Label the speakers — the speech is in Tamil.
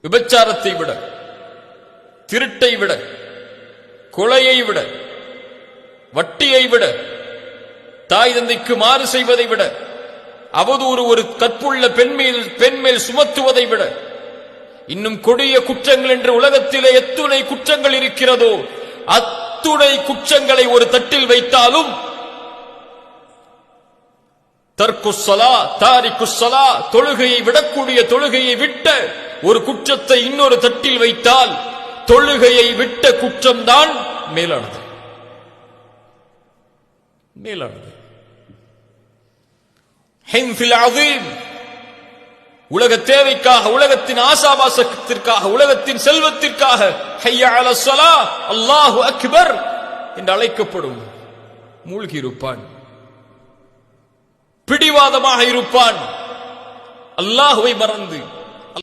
Speaker 1: விபச்சாரத்தை விட, திருட்டை விட, கொலையை விட, வட்டியை விட, தாய் தந்தைக்கு மாறு செய்வதை விட, அவதூறு ஒரு கற்புள்ள பெண் மேல் சுமத்துவதை விட, இன்னும் கொடிய குற்றங்கள் என்று உலகத்திலே எத்துணை குற்றங்கள் இருக்கிறதோ அத்துணை குற்றங்களை ஒரு தட்டில் வைத்தாலும் தர்க்குஸ்ஸலா தாரிக்குஸ்ஸலா தொழுகையை விடக்கூடிய, தொழுகையை விட்ட ஒரு குற்றத்தை இன்னொரு தட்டில் வைத்தால் தொழுகையை விட்ட குற்றம்தான் மேலானது. மேலானது. ஹின்ஃபில் அதீம், உலக தேவைக்காக, உலகத்தின் ஆசாபாசத்திற்காக, உலகத்தின் செல்வத்திற்காக ஹய்யா அலஸ் ஸலாஹ் அல்லாஹு அக்பர் என்று அழைக்கப்படும் மூழ்கி இருப்பான், பிடிவாதமாக இருப்பான், அல்லாஹுவை மறந்து